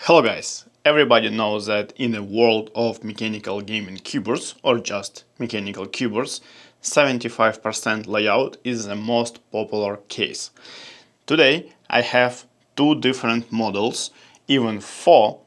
Hello guys! Everybody knows that in the world of mechanical gaming keyboards, or just mechanical keyboards, 75% layout is the most popular case. Today I have two different models, even four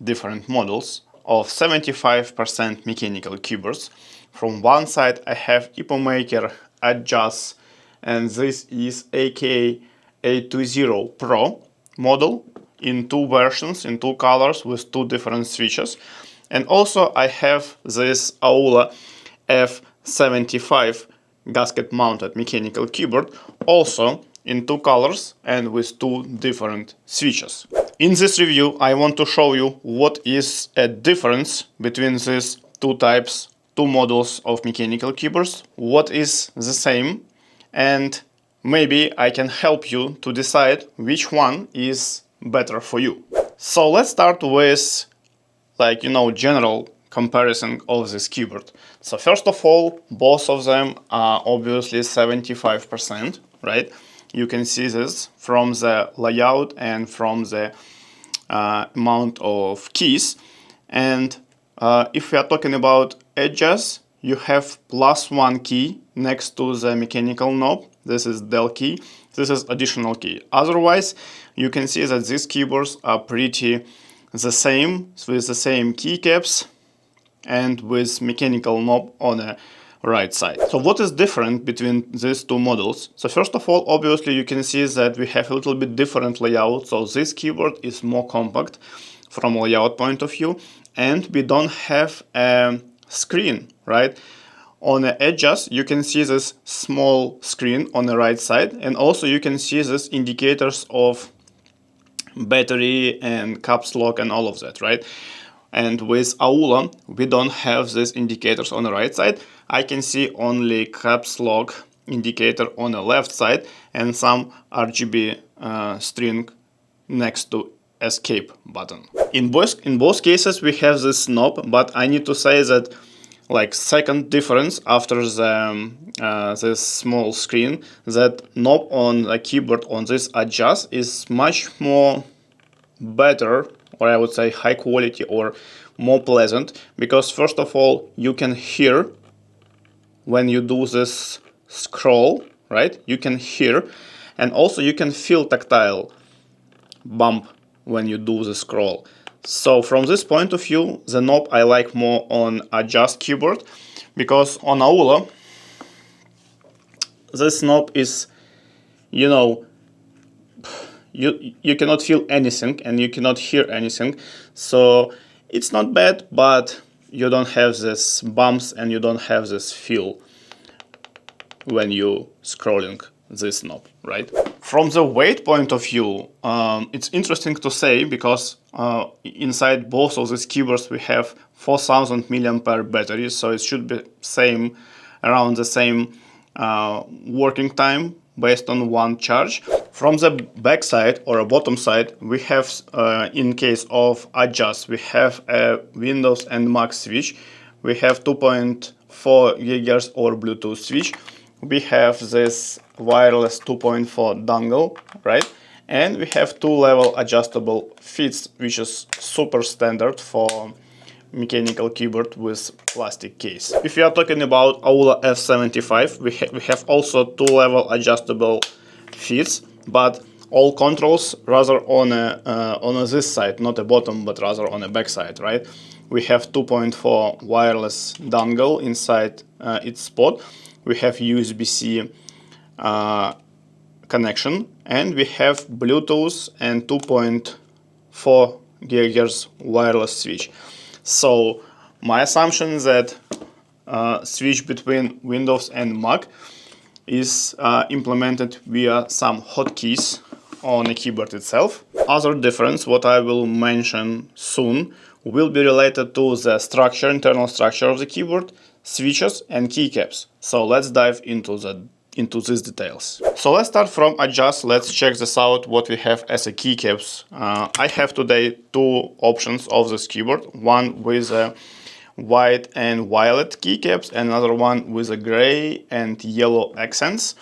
different models of 75% mechanical keyboards. From one side I have EPOMAKER, Ajazz, and this is AK820 Pro model in two versions, in two colors with two different switches. And also I have this Aula F75 gasket mounted mechanical keyboard, also in two colors and with two different switches. In this review I want to show you what is a difference between these two types, two models of mechanical keyboards, what is the same, and maybe I can help you to decide which one is better for you. So let's start with general comparison of this keyboard. So first of all, both of them are obviously 75%, right? You can see this from the layout and from the amount of keys. And if we are talking about edges, you have +1 key next to the mechanical knob. This is del key. This is additional key. Otherwise, you can see that these keyboards are pretty the same, with the same keycaps and with mechanical knob on the right side. So what is different between these two models? So first of all, obviously you can see that we have a little bit different layout. So this keyboard is more compact from a layout point of view, and we don't have a screen, right? On the edges, you can see this small screen on the right side, and also you can see these indicators of battery and caps lock and all of that, right? And with Aula, we don't have these indicators on the right side. I can see only caps lock indicator on the left side and some RGB string next to escape button. In both cases, we have this knob, but I need to say that second difference after the this small screen, that knob on the keyboard on this Ajazz is much more better, or I would say high quality or more pleasant, because first of all you can hear when you do this scroll, right? You can hear, and also you can feel tactile bump when you do the scroll. So from this point of view, the knob I like more on Ajazz keyboard, because on Aula, this knob is, you cannot feel anything and you cannot hear anything. So it's not bad, but you don't have this bumps and you don't have this feel when you scrolling this knob, right? From the weight point of view, it's interesting to say, because inside both of these keyboards we have 4000 mAh battery, so it should be around the same working time based on one charge. From the back side or a bottom side, we have, in case of Ajazz, we have a Windows and Mac switch. We have 2.4 GHz or Bluetooth switch. We have this wireless 2.4 dongle, right? And we have two-level adjustable fits, which is super standard for mechanical keyboard with plastic case. If you are talking about Aula F75, we have also two-level adjustable fits, but all controls rather on this side, not the bottom, but rather on the back side, right? We have 2.4 wireless dongle inside its spot. We have USB-C connection, and we have Bluetooth and 2.4 GHz wireless switch. So my assumption is that switch between Windows and Mac is implemented via some hotkeys on the keyboard itself. Other difference, what I will mention soon, will be related to the structure, internal structure of the keyboard, switches and keycaps. So let's dive into these details. So let's start from Ajazz. Let's check this out, what we have as a keycaps. I have today two options of this keyboard, one with a white and violet keycaps and another one with a gray and yellow accents.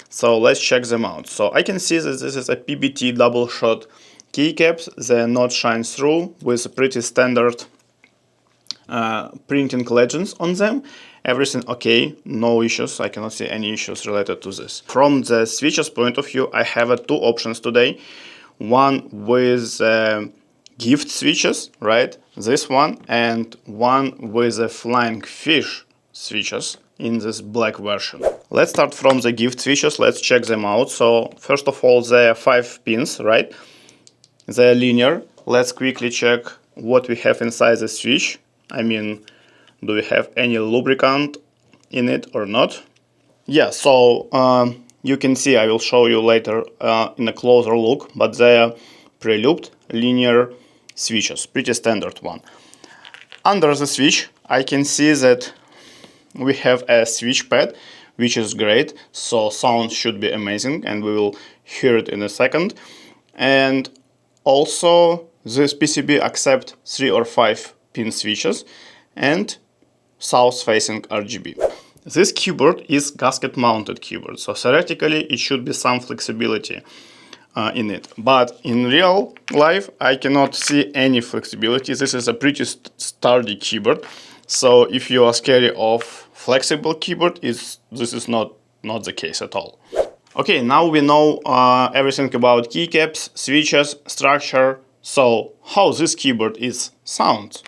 So let's check them out. So I can see that this is a PBT double shot keycaps, they not shine through with pretty standard printing legends on them. Everything okay, no issues, I cannot see any issues related to this. From the switches point of view, I have two options today. One with gift switches, right, this one, and one with a flying fish switches in this black version. Let's start from the gift switches, let's check them out. So first of all, there are 5 pins, right, they're linear. Let's quickly check what we have inside the switch. I mean, do we have any lubricant in it or not? Yeah, so you can see, I will show you later in a closer look, but they are pre-looped linear switches, pretty standard one. Under the switch, I can see that we have a switch pad, which is great, so sound should be amazing, and we will hear it in a second. And also, this PCB accepts 3 or 5 pin switches and south-facing RGB. This keyboard is gasket-mounted keyboard, so theoretically it should be some flexibility in it. But in real life, I cannot see any flexibility. This is a pretty sturdy keyboard, so if you are scared of flexible keyboard, this is not the case at all. Okay, now we know everything about keycaps, switches, structure. So how this keyboard is sound?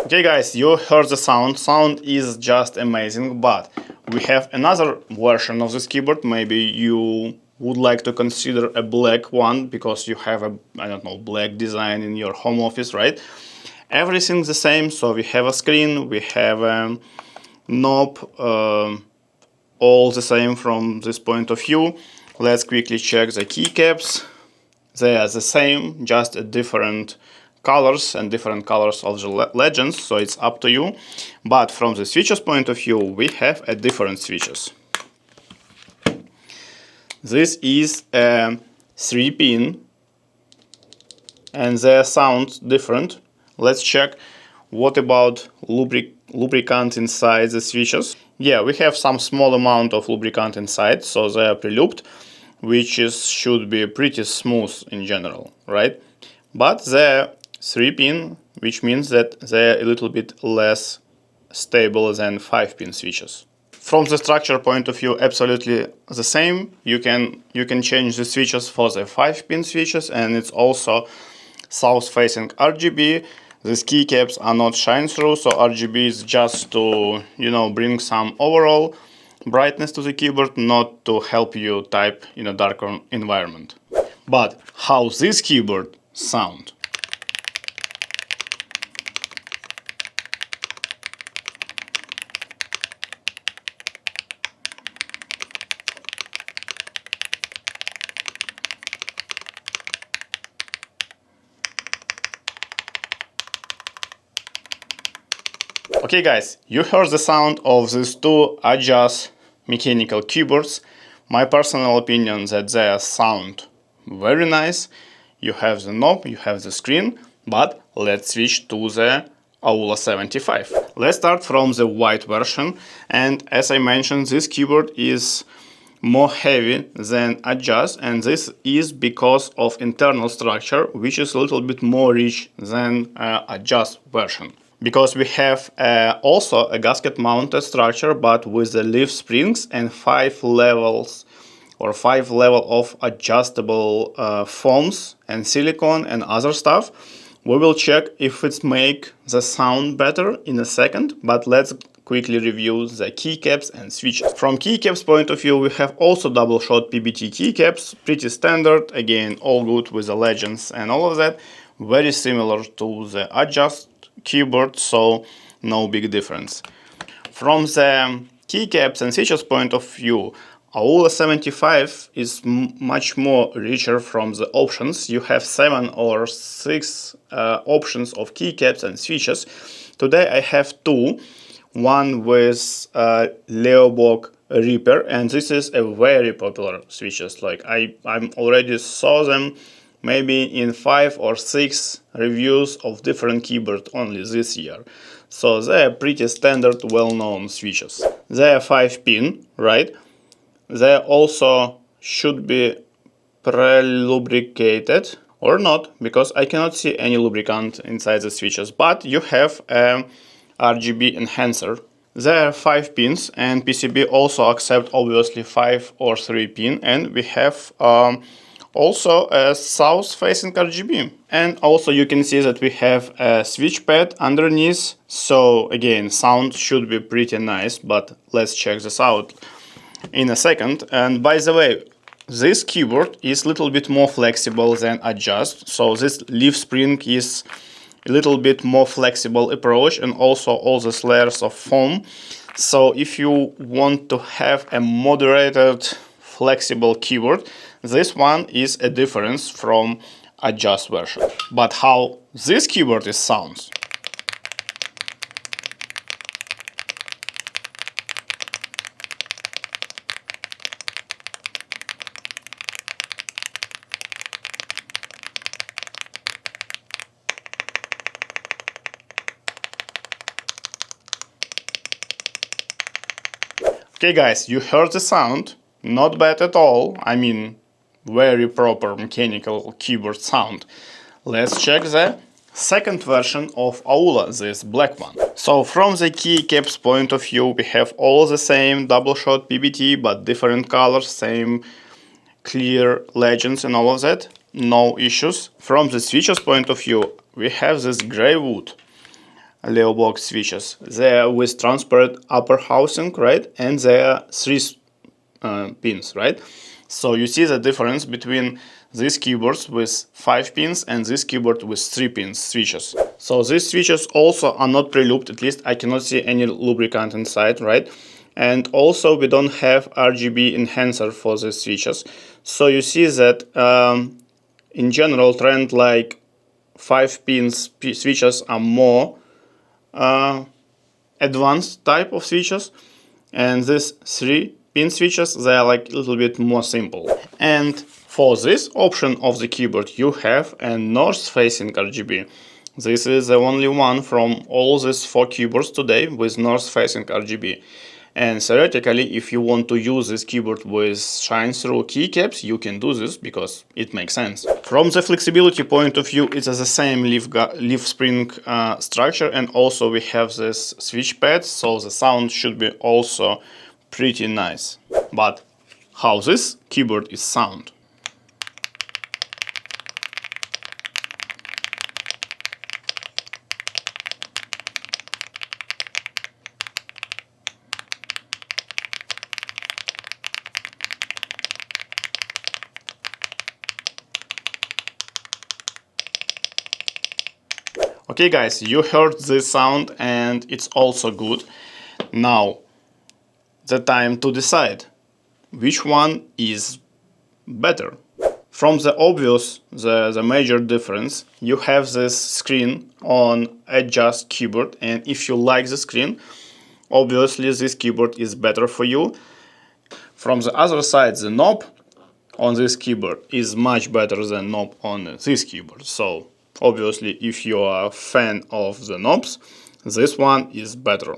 Okay guys, you heard the sound. Sound is just amazing, but we have another version of this keyboard. Maybe you would like to consider a black one because you have a, I don't know, black design in your home office, right? Everything's the same, so we have a screen, we have a knob, all the same from this point of view. Let's quickly check the keycaps. They are the same, just a different colors and different colors of the legends, so it's up to you. But from the switches point of view, we have a different switches. This is a 3-pin and their sound different. Let's check what about lubricant inside the switches. Yeah, we have some small amount of lubricant inside, so they are pre-looped, which should be pretty smooth in general, right? But they're 3-pin, which means that they're a little bit less stable than 5-pin switches. From the structure point of view, absolutely the same. You can change the switches for the 5-pin switches, and it's also south-facing RGB. These keycaps are not shine through, so RGB is just to, you know, bring some overall brightness to the keyboard, not to help you type in a darker environment. But how this keyboard sound? Okay guys, you heard the sound of these two Ajazz mechanical keyboards. My personal opinion that they sound very nice. You have the knob, you have the screen, but let's switch to the Aula 75. Let's start from the white version, and as I mentioned, this keyboard is more heavy than Ajazz, and this is because of internal structure, which is a little bit more rich than Ajazz version. Because we have also a gasket mounted structure, but with the leaf springs and 5 levels or 5 level of adjustable foams and silicone and other stuff. We will check if it's make the sound better in a second, but let's quickly review the keycaps and switches. From keycaps point of view, we have also double shot PBT keycaps, pretty standard, again all good with the legends and all of that, very similar to the Ajazz keyboard, so no big difference. From the keycaps and switches point of view, Aula 75 is much more richer from the options. You have 7 or 6 options of keycaps and switches. Today I have 2, one with LEOBOG Reaper, and this is a very popular switches. Like I'm already saw them maybe in 5 or 6 reviews of different keyboard only this year. So they are pretty standard, well-known switches. They are 5-pin, right? They also should be pre-lubricated or not, because I cannot see any lubricant inside the switches, but you have a RGB enhancer. There are 5 pins, and PCB also accept obviously 5 or 3 pin, and we have also a south facing RGB. And also you can see that we have a switch pad underneath, so again sound should be pretty nice, but let's check this out in a second. And by the way, this keyboard is a little bit more flexible than Ajazz, so this leaf spring is a little bit more flexible approach, and also all these layers of foam. So if you want to have a moderated flexible keyboard, this one is a difference from Ajazz version. But how this keyboard is sounds? Okay guys, you heard the sound, not bad at all, I mean very proper mechanical keyboard sound. Let's check the second version of Aula, this black one. So from the keycaps point of view, we have all the same double shot PBT, but different colors, same clear legends and all of that, no issues. From the switches point of view, we have this Graywood LEOBOG switches. They are with transparent upper housing, right? And they are 3 pins, right? So you see the difference between these keyboards with 5 pins and this keyboard with 3 pins switches. So these switches also are not pre-looped, at least I cannot see any lubricant inside, right? And also we don't have RGB enhancer for the switches. So you see that in general trend, like 5 pins switches are more advanced type of switches, and these 3 pin switches, they are like a little bit more simple. And for this option of the keyboard you have a north facing RGB. This is the only one from all these 4 keyboards today with north facing RGB. And theoretically, if you want to use this keyboard with shine-through keycaps, you can do this because it makes sense. From the flexibility point of view, it has the same leaf spring structure, and also we have this switch pad, so the sound should be also pretty nice. But how this keyboard is sound? Okay guys, you heard this sound and it's also good. Now, the time to decide which one is better. From the obvious, the major difference, you have this screen on Ajazz keyboard, and if you like the screen, obviously this keyboard is better for you. From the other side, the knob on this keyboard is much better than knob on this keyboard. So obviously, if you are a fan of the knobs, this one is better.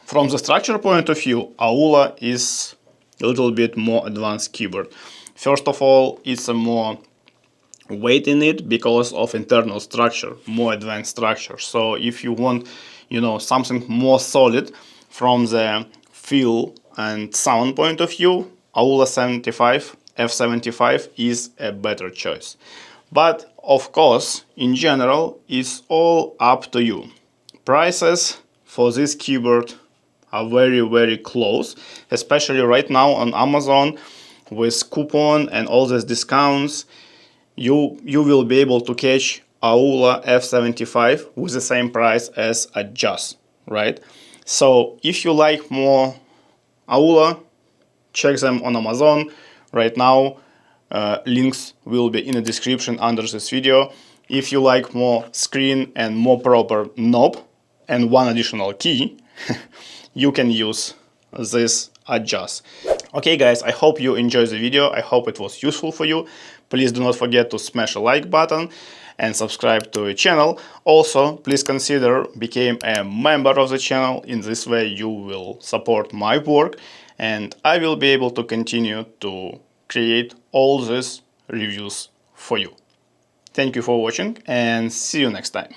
From the structure point of view, Aula is a little bit more advanced keyboard. First of all, it's a more weight in it because of internal structure, more advanced structure. So if you want, something more solid from the feel and sound point of view, Aula F75 is a better choice. But of course, in general, it's all up to you. Prices for this keyboard are very close, especially right now on Amazon with coupon and all these discounts. You will be able to catch Aula F75 with the same price as Ajazz, right? So if you like more Aula, check them on Amazon right now. Links will be in the description under this video. If you like more screen and more proper knob and one additional key, you can use this Ajazz. Okay guys, I hope you enjoyed the video, I hope it was useful for you. Please do not forget to smash a like button and subscribe to the channel. Also, please consider becoming a member of the channel. In this way you will support my work and I will be able to continue to create all these reviews for you. Thank you for watching and see you next time.